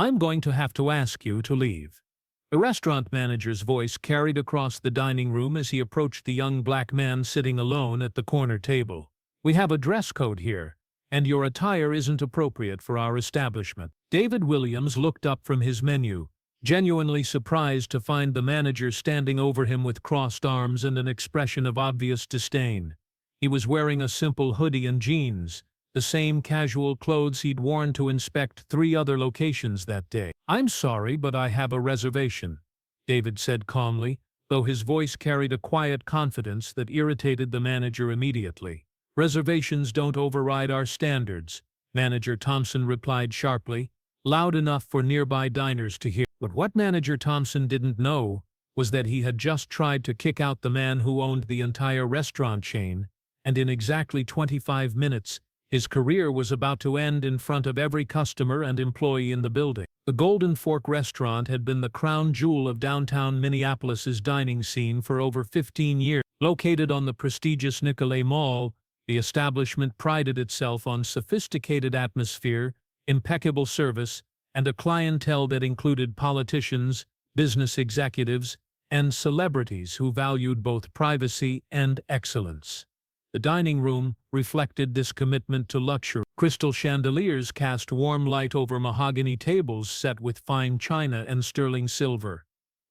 I'm going to have to ask you to leave." The restaurant manager's voice carried across the dining room as he approached the young black man sitting alone at the corner table. "We have a dress code here, and your attire isn't appropriate for our establishment." David Williams looked up from his menu, genuinely surprised to find the manager standing over him with crossed arms and an expression of obvious disdain. He was wearing a simple hoodie and jeans, the same casual clothes he'd worn to inspect 3 other locations that day. "I'm sorry, but I have a reservation," David said calmly, though his voice carried a quiet confidence that irritated the manager immediately. "Reservations don't override our standards," Manager Thompson replied sharply, loud enough for nearby diners to hear. But what Manager Thompson didn't know was that he had just tried to kick out the man who owned the entire restaurant chain, and in exactly 25 minutes, his career was about to end in front of every customer and employee in the building. The Golden Fork restaurant had been the crown jewel of downtown Minneapolis's dining scene for over 15 years. Located on the prestigious Nicolay Mall, the establishment prided itself on sophisticated atmosphere, impeccable service, and a clientele that included politicians, business executives, and celebrities who valued both privacy and excellence. The dining room reflected this commitment to luxury. Crystal chandeliers cast warm light over mahogany tables set with fine china and sterling silver.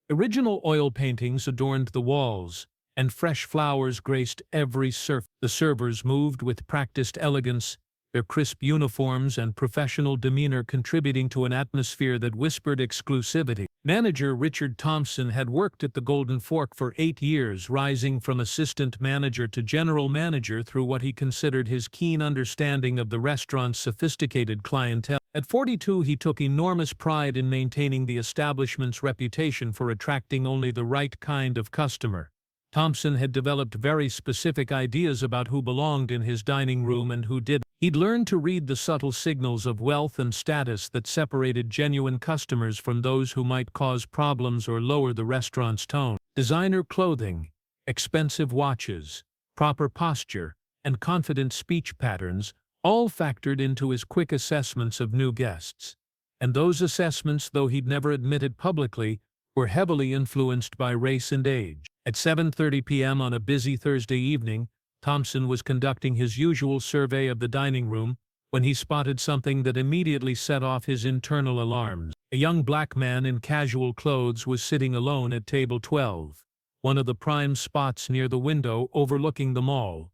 Original oil paintings adorned the walls, and fresh flowers graced every surface. The servers moved with practiced elegance, their crisp uniforms and professional demeanor contributing to an atmosphere that whispered exclusivity. Manager Richard Thompson had worked at the Golden Fork for 8 years, rising from assistant manager to general manager through what he considered his keen understanding of the restaurant's sophisticated clientele. At 42, he took enormous pride in maintaining the establishment's reputation for attracting only the right kind of customer. Thompson had developed very specific ideas about who belonged in his dining room and who didn't. He'd learned to read the subtle signals of wealth and status that separated genuine customers from those who might cause problems or lower the restaurant's tone. Designer clothing, expensive watches, proper posture, and confident speech patterns all factored into his quick assessments of new guests. And those assessments, though he'd never admitted publicly, were heavily influenced by race and age. At 7:30 p.m. on a busy Thursday evening, Thompson was conducting his usual survey of the dining room when he spotted something that immediately set off his internal alarms. A young black man in casual clothes was sitting alone at table 12, one of the prime spots near the window overlooking the mall.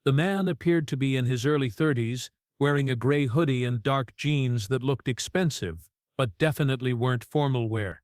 The man appeared to be in his early 30s, wearing a gray hoodie and dark jeans that looked expensive, but definitely weren't formal wear.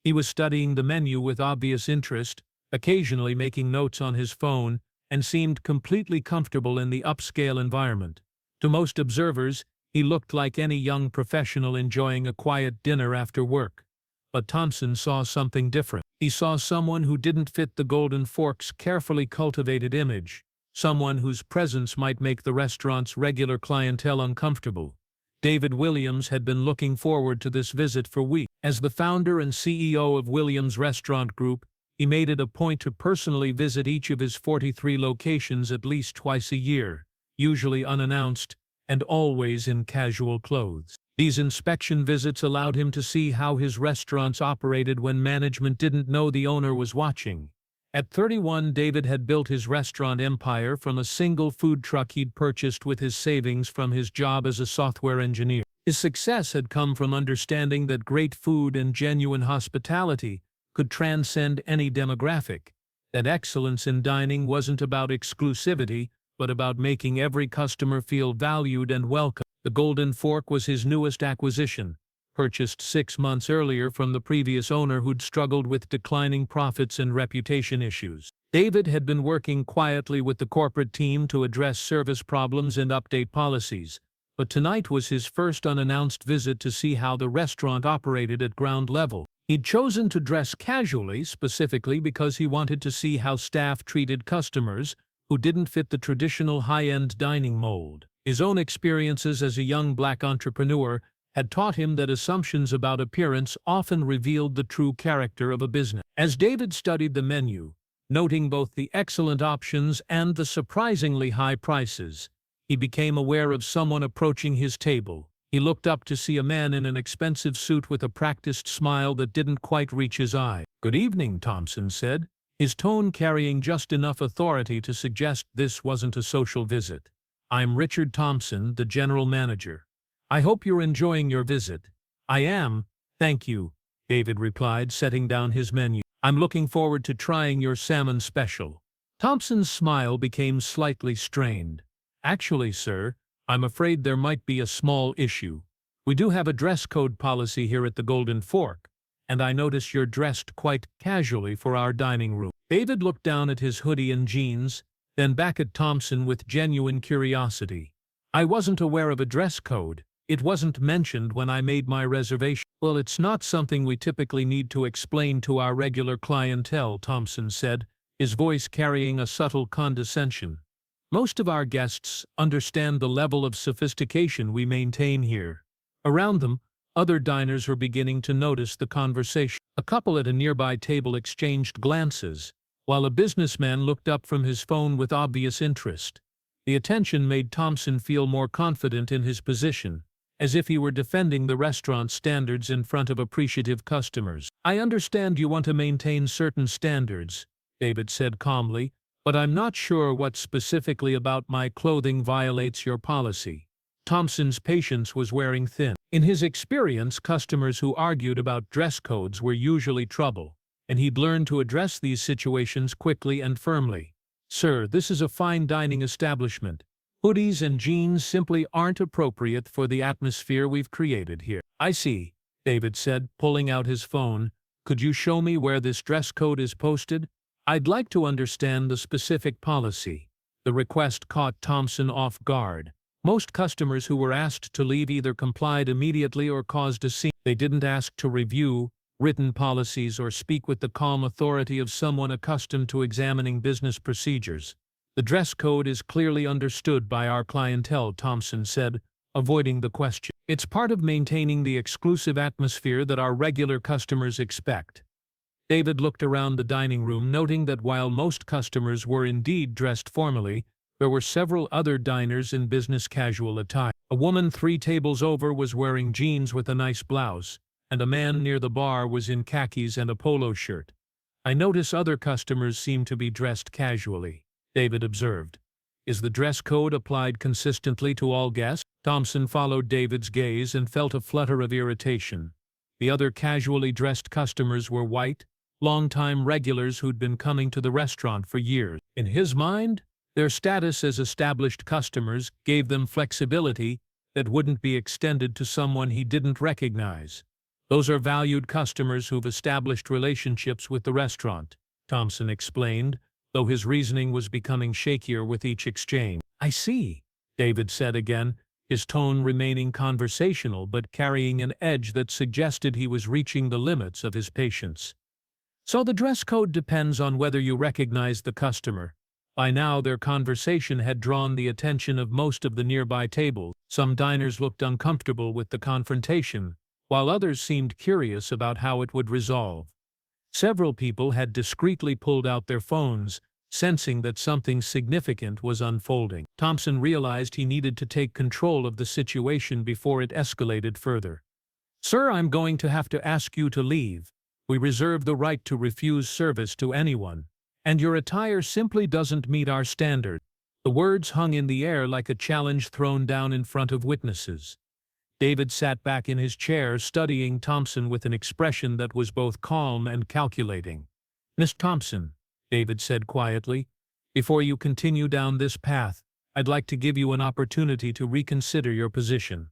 He was studying the menu with obvious interest, occasionally making notes on his phone, and seemed completely comfortable in the upscale environment. To most observers, he looked like any young professional enjoying a quiet dinner after work. But Thompson saw something different. He saw someone who didn't fit the Golden Fork's carefully cultivated image, someone whose presence might make the restaurant's regular clientele uncomfortable. David Williams had been looking forward to this visit for weeks. As the founder and CEO of Williams Restaurant Group, he made it a point to personally visit each of his 43 locations at least twice a year, usually unannounced, and always in casual clothes. These inspection visits allowed him to see how his restaurants operated when management didn't know the owner was watching. At 31, David had built his restaurant empire from a single food truck he'd purchased with his savings from his job as a software engineer. His success had come from understanding that great food and genuine hospitality could transcend any demographic, that excellence in dining wasn't about exclusivity, but about making every customer feel valued and welcome. The Golden Fork was his newest acquisition, purchased 6 months earlier from the previous owner who'd struggled with declining profits and reputation issues. David had been working quietly with the corporate team to address service problems and update policies, but tonight was his first unannounced visit to see how the restaurant operated at ground level. He'd chosen to dress casually, specifically because he wanted to see how staff treated customers who didn't fit the traditional high-end dining mold. His own experiences as a young black entrepreneur had taught him that assumptions about appearance often revealed the true character of a business. As David studied the menu, noting both the excellent options and the surprisingly high prices, he became aware of someone approaching his table. He looked up to see a man in an expensive suit with a practiced smile that didn't quite reach his eye. "Good evening," Thompson said, his tone carrying just enough authority to suggest this wasn't a social visit. "I'm Richard Thompson, the general manager. I hope you're enjoying your visit." "I am, thank you," David replied, setting down his menu. "I'm looking forward to trying your salmon special." Thompson's smile became slightly strained. "Actually, sir, I'm afraid there might be a small issue. We do have a dress code policy here at the Golden Fork, and I notice you're dressed quite casually for our dining room." David looked down at his hoodie and jeans, then back at Thompson with genuine curiosity. "I wasn't aware of a dress code. It wasn't mentioned when I made my reservation." "Well, it's not something we typically need to explain to our regular clientele," Thompson said, his voice carrying a subtle condescension. "Most of our guests understand the level of sophistication we maintain here." Around them, other diners were beginning to notice the conversation. A couple at a nearby table exchanged glances, while a businessman looked up from his phone with obvious interest. The attention made Thompson feel more confident in his position, as if he were defending the restaurant's standards in front of appreciative customers. "I understand you want to maintain certain standards," David said calmly, "but I'm not sure what specifically about my clothing violates your policy." Thompson's patience was wearing thin. In his experience, customers who argued about dress codes were usually trouble, and he'd learned to address these situations quickly and firmly. "Sir, this is a fine dining establishment. Hoodies and jeans simply aren't appropriate for the atmosphere we've created here." "I see," David said, pulling out his phone. "Could you show me where this dress code is posted? I'd like to understand the specific policy." The request caught Thompson off guard. Most customers who were asked to leave either complied immediately or caused a scene. They didn't ask to review written policies or speak with the calm authority of someone accustomed to examining business procedures. "The dress code is clearly understood by our clientele," Thompson said, avoiding the question. "It's part of maintaining the exclusive atmosphere that our regular customers expect." David looked around the dining room, noting that while most customers were indeed dressed formally, there were several other diners in business casual attire. A woman 3 tables over was wearing jeans with a nice blouse, and a man near the bar was in khakis and a polo shirt. "I notice other customers seem to be dressed casually," David observed. "Is the dress code applied consistently to all guests?" Thompson followed David's gaze and felt a flutter of irritation. The other casually dressed customers were white, long-time regulars who'd been coming to the restaurant for years. In his mind, their status as established customers gave them flexibility that wouldn't be extended to someone he didn't recognize. "Those are valued customers who've established relationships with the restaurant," Thompson explained, though his reasoning was becoming shakier with each exchange. "I see," David said again, his tone remaining conversational but carrying an edge that suggested he was reaching the limits of his patience. "So the dress code depends on whether you recognize the customer." By now their conversation had drawn the attention of most of the nearby tables. Some diners looked uncomfortable with the confrontation, while others seemed curious about how it would resolve. Several people had discreetly pulled out their phones, sensing that something significant was unfolding. Thompson realized he needed to take control of the situation before it escalated further. "Sir, I'm going to have to ask you to leave. We reserve the right to refuse service to anyone, and your attire simply doesn't meet our standard." The words hung in the air like a challenge thrown down in front of witnesses. David sat back in his chair, studying Thompson with an expression that was both calm and calculating. "Miss Thompson," David said quietly, "before you continue down this path, I'd like to give you an opportunity to reconsider your position."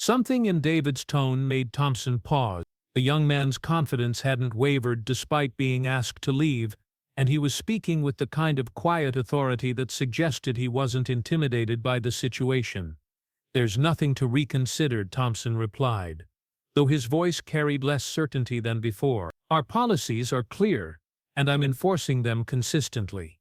Something in David's tone made Thompson pause. The young man's confidence hadn't wavered despite being asked to leave, and he was speaking with the kind of quiet authority that suggested he wasn't intimidated by the situation. "There's nothing to reconsider," Thompson replied, though his voice carried less certainty than before. "Our policies are clear, and I'm enforcing them consistently."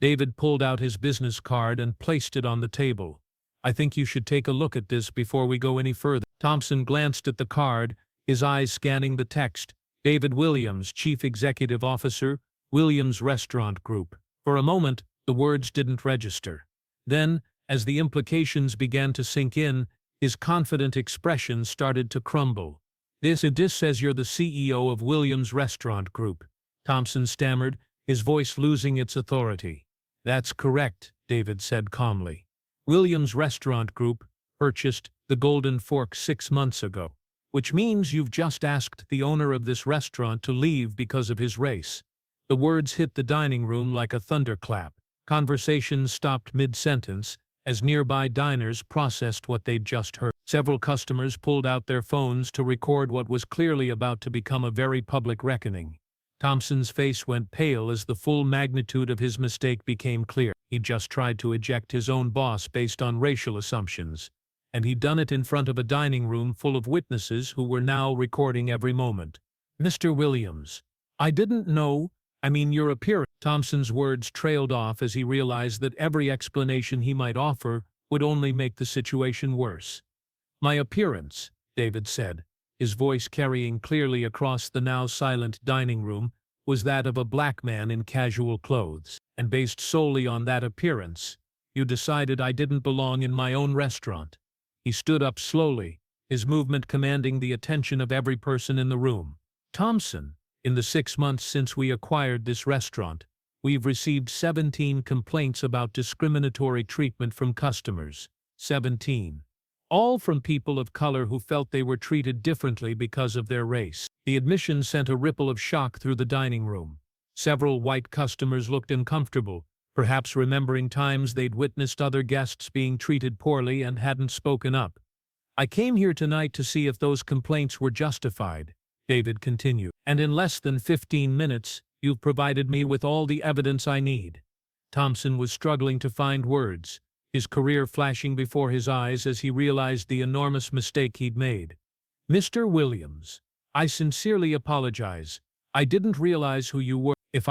David pulled out his business card and placed it on the table. "I think you should take a look at this before we go any further." Thompson glanced at the card, his eyes scanning the text. "David Williams, Chief Executive Officer, Williams Restaurant Group." For a moment, the words didn't register. Then, as the implications began to sink in, His confident expression started to crumble. This says you're the CEO of Williams Restaurant Group," Thompson stammered, his voice losing its authority. "That's correct," David said calmly. "Williams Restaurant Group purchased the Golden Fork 6 months ago, which means you've just asked the owner of this restaurant to leave because of his race." The words hit the dining room like a thunderclap. Conversations stopped mid-sentence as nearby diners processed what they'd just heard. Several customers pulled out their phones to record what was clearly about to become a very public reckoning. Thompson's face went pale as the full magnitude of his mistake became clear. He'd just tried to eject his own boss based on racial assumptions, and he'd done it in front of a dining room full of witnesses who were now recording every moment. "Mr. Williams, I didn't know, your appearance." Thompson's words trailed off as he realized that every explanation he might offer would only make the situation worse. "My appearance," David said, his voice carrying clearly across the now silent dining room, was that of a black man in casual clothes. "And based solely on that appearance, you decided I didn't belong in my own restaurant." He stood up slowly, his movement commanding the attention of every person in the room. "Thompson, in the 6 months since we acquired this restaurant, we've received 17 complaints about discriminatory treatment from customers. 17. All from people of color who felt they were treated differently because of their race." The admission sent a ripple of shock through the dining room. Several white customers looked uncomfortable, perhaps remembering times they'd witnessed other guests being treated poorly and hadn't spoken up. "I came here tonight to see if those complaints were justified," David continued. "And in less than 15 minutes, you've provided me with all the evidence I need." Thompson was struggling to find words, his career flashing before his eyes as he realized the enormous mistake he'd made. "Mr. Williams, I sincerely apologize. I didn't realize who you were. If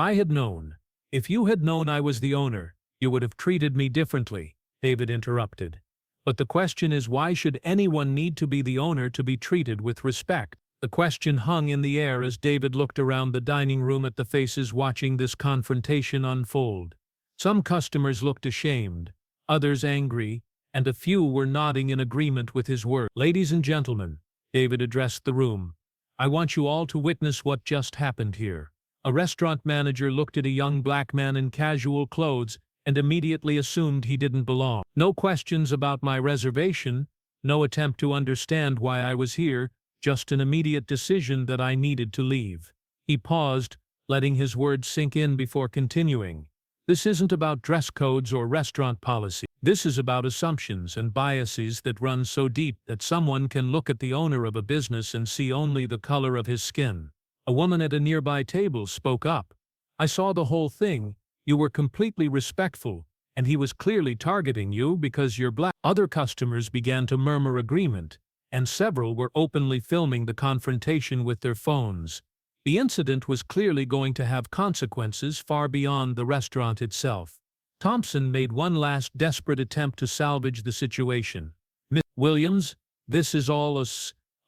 you had known I was the owner, you would have treated me differently," David interrupted. "But the question is, why should anyone need to be the owner to be treated with respect?" The question hung in the air as David looked around the dining room at the faces watching this confrontation unfold. Some customers looked ashamed, others angry, and a few were nodding in agreement with his words. "Ladies and gentlemen," David addressed the room, "I want you all to witness what just happened here." A restaurant manager looked at a young black man in casual clothes and immediately assumed he didn't belong. "No questions about my reservation, no attempt to understand why I was here, just an immediate decision that I needed to leave." He paused, letting his words sink in before continuing. "This isn't about dress codes or restaurant policy. This is about assumptions and biases that run so deep that someone can look at the owner of a business and see only the color of his skin." A woman at a nearby table spoke up. "I saw the whole thing. You were completely respectful, and he was clearly targeting you because you're black." Other customers began to murmur agreement, and several were openly filming the confrontation with their phones. The incident was clearly going to have consequences far beyond the restaurant itself. Thompson made one last desperate attempt to salvage the situation. "Miss Williams, this is all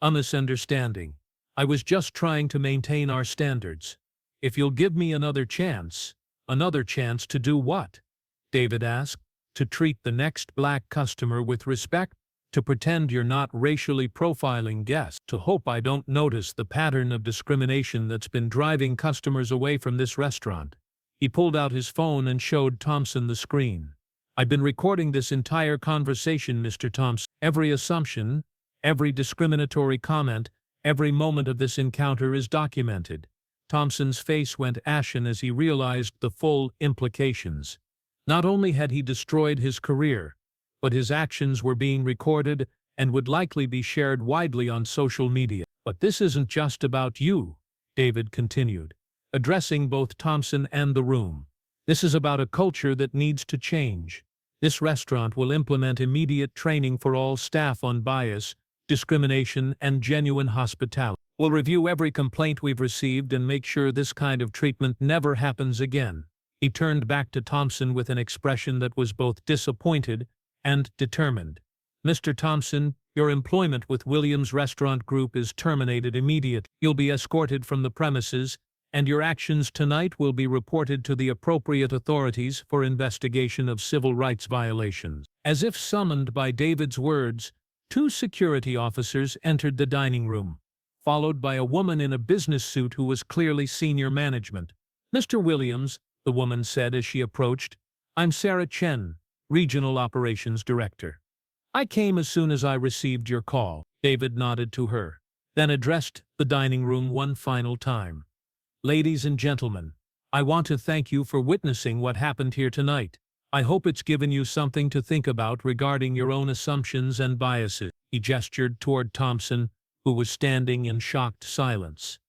a misunderstanding. I was just trying to maintain our standards. If you'll give me another chance." "Another chance to do what?" David asked. "To treat the next black customer with respect? To pretend you're not racially profiling guests? To hope I don't notice the pattern of discrimination that's been driving customers away from this restaurant?" He pulled out his phone and showed Thompson the screen. "I've been recording this entire conversation, Mr. Thompson. Every assumption, every discriminatory comment, every moment of this encounter is documented." Thompson's face went ashen as he realized the full implications. Not only had he destroyed his career, but his actions were being recorded and would likely be shared widely on social media. "But this isn't just about you," David continued, addressing both Thompson and the room. "This is about a culture that needs to change. This restaurant will implement immediate training for all staff on bias, discrimination, and genuine hospitality. We'll review every complaint we've received and make sure this kind of treatment never happens again." He turned back to Thompson with an expression that was both disappointed and determined. "Mr. Thompson, your employment with Williams Restaurant Group is terminated immediately. You'll be escorted from the premises, and your actions tonight will be reported to the appropriate authorities for investigation of civil rights violations." As if summoned by David's words, Two security officers entered the dining room, followed by a woman in a business suit who was clearly senior management. "Mr. Williams," the woman said as she approached, "I'm Sarah Chen, Regional Operations Director. I came as soon as I received your call." David nodded to her, then addressed the dining room one final time. "Ladies and gentlemen, I want to thank you for witnessing what happened here tonight. I hope it's given you something to think about regarding your own assumptions and biases." He gestured toward Thompson, who was standing in shocked silence.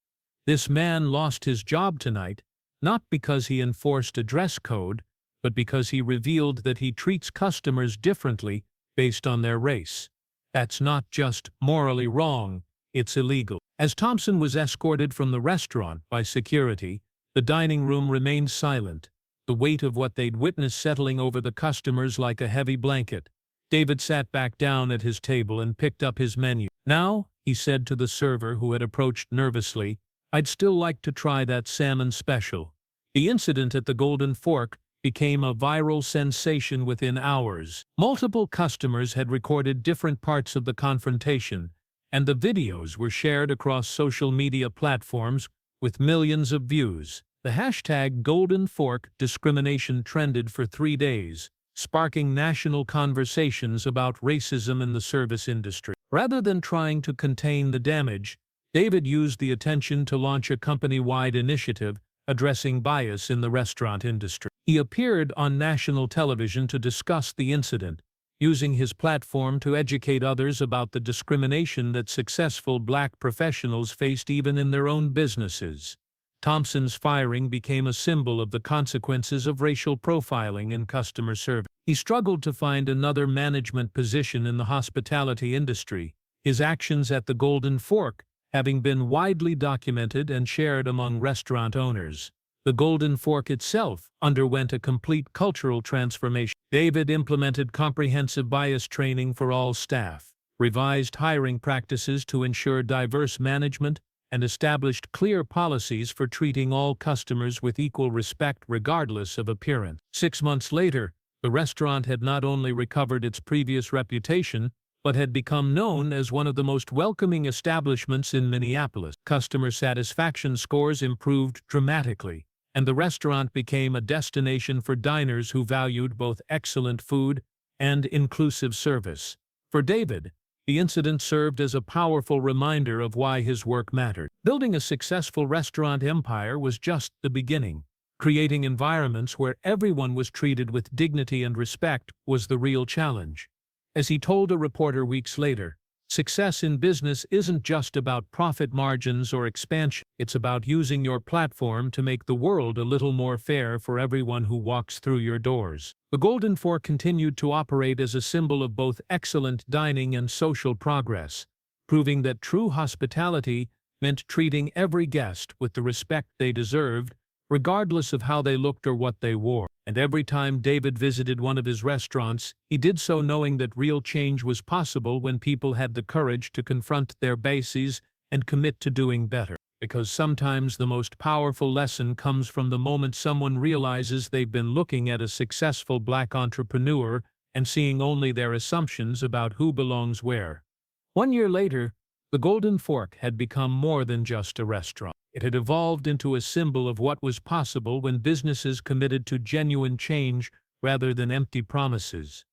"This man lost his job tonight, not because he enforced a dress code, but because he revealed that he treats customers differently based on their race. That's not just morally wrong, it's illegal." As Thompson was escorted from the restaurant by security, the dining room remained silent, the weight of what they'd witnessed settling over the customers like a heavy blanket. David sat back down at his table and picked up his menu. "Now," he said to the server who had approached nervously, "I'd still like to try that salmon special." The incident at the Golden Fork became a viral sensation within hours. Multiple customers had recorded different parts of the confrontation, and the videos were shared across social media platforms with millions of views. The hashtag Golden Fork discrimination trended for 3 days, sparking national conversations about racism in the service industry. Rather than trying to contain the damage, David used the attention to launch a company-wide initiative addressing bias in the restaurant industry. He appeared on national television to discuss the incident, using his platform to educate others about the discrimination that successful black professionals faced even in their own businesses. Thompson's firing became a symbol of the consequences of racial profiling in customer service. He struggled to find another management position in the hospitality industry, his actions at the Golden Fork having been widely documented and shared among restaurant owners. The Golden Fork itself underwent a complete cultural transformation. David implemented comprehensive bias training for all staff, revised hiring practices to ensure diverse management, and established clear policies for treating all customers with equal respect regardless of appearance. 6 months later, the restaurant had not only recovered its previous reputation, but had become known as one of the most welcoming establishments in Minneapolis. Customer satisfaction scores improved dramatically, and the restaurant became a destination for diners who valued both excellent food and inclusive service. For David, the incident served as a powerful reminder of why his work mattered. Building a successful restaurant empire was just the beginning. Creating environments where everyone was treated with dignity and respect was the real challenge. As he told a reporter weeks later, success in business isn't just about profit margins or expansion. It's about using your platform to make the world a little more fair for everyone who walks through your doors. The Golden Fork continued to operate as a symbol of both excellent dining and social progress, proving that true hospitality meant treating every guest with the respect they deserved, regardless of how they looked or what they wore. And every time David visited one of his restaurants, he did so knowing that real change was possible when people had the courage to confront their biases and commit to doing better. Because sometimes the most powerful lesson comes from the moment someone realizes they've been looking at a successful black entrepreneur and seeing only their assumptions about who belongs where. 1 year later, the Golden Fork had become more than just a restaurant. It had evolved into a symbol of what was possible when businesses committed to genuine change rather than empty promises.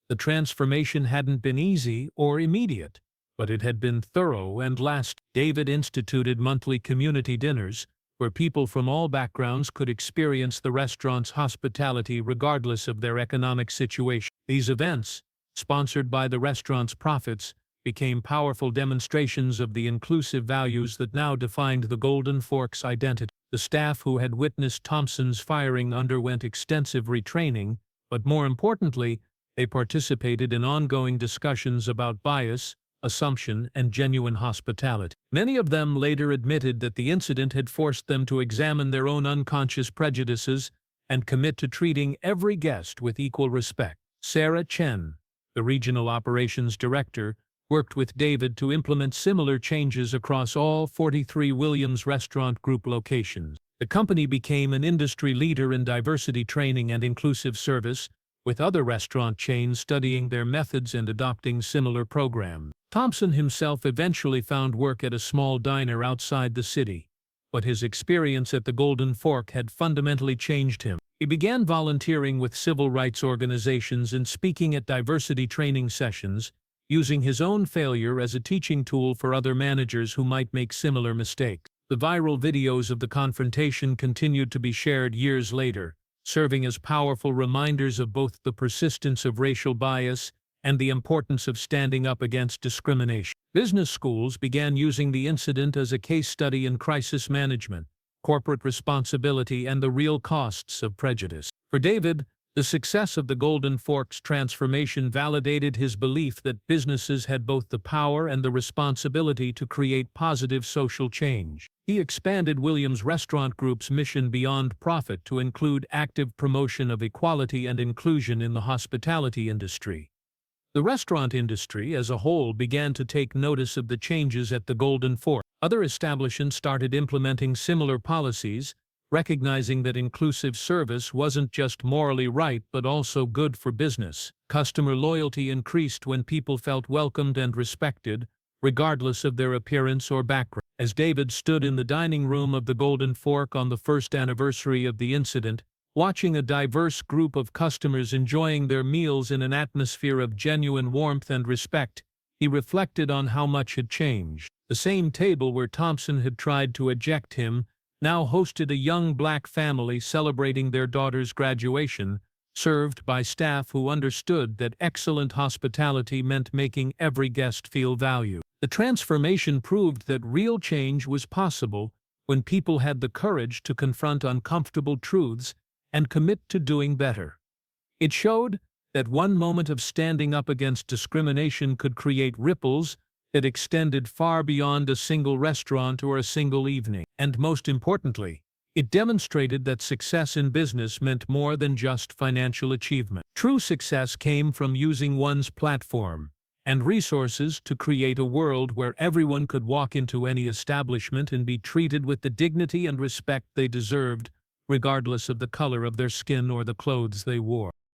The transformation hadn't been easy or immediate, but it had been thorough and lasting. David instituted monthly community dinners, where people from all backgrounds could experience the restaurant's hospitality regardless of their economic situation. These events, sponsored by the restaurant's profits, became powerful demonstrations of the inclusive values that now defined the Golden Fork's identity. The staff who had witnessed Thompson's firing underwent extensive retraining, but more importantly, they participated in ongoing discussions about bias, assumption, and genuine hospitality. Many of them later admitted that the incident had forced them to examine their own unconscious prejudices and commit to treating every guest with equal respect. Sarah Chen, the Regional Operations Director, worked with David to implement similar changes across all 43 Williams Restaurant Group locations. The company became an industry leader in diversity training and inclusive service, with other restaurant chains studying their methods and adopting similar programs. Thompson himself eventually found work at a small diner outside the city, but his experience at the Golden Fork had fundamentally changed him. He began volunteering with civil rights organizations and speaking at diversity training sessions, using his own failure as a teaching tool for other managers who might make similar mistakes. The viral videos of the confrontation continued to be shared years later, serving as powerful reminders of both the persistence of racial bias and the importance of standing up against discrimination. Business schools began using the incident as a case study in crisis management, corporate responsibility, and the real costs of prejudice. For David, the success of the Golden Fork's transformation validated his belief that businesses had both the power and the responsibility to create positive social change. He expanded Williams Restaurant Group's mission beyond profit to include active promotion of equality and inclusion in the hospitality industry. The restaurant industry as a whole began to take notice of the changes at the Golden Fork. Other establishments started implementing similar policies, recognizing that inclusive service wasn't just morally right but also good for business. Customer loyalty increased when people felt welcomed and respected, regardless of their appearance or background. As David stood in the dining room of the Golden Fork on the first anniversary of the incident, watching a diverse group of customers enjoying their meals in an atmosphere of genuine warmth and respect, he reflected on how much had changed. The same table where Thompson had tried to eject him now hosted a young black family celebrating their daughter's graduation, served by staff who understood that excellent hospitality meant making every guest feel valued. The transformation proved that real change was possible when people had the courage to confront uncomfortable truths and commit to doing better. It showed that one moment of standing up against discrimination could create ripples that extended far beyond a single restaurant or a single evening. And most importantly, it demonstrated that success in business meant more than just financial achievement. True success came from using one's platform and resources to create a world where everyone could walk into any establishment and be treated with the dignity and respect they deserved, regardless of the color of their skin or the clothes they wore.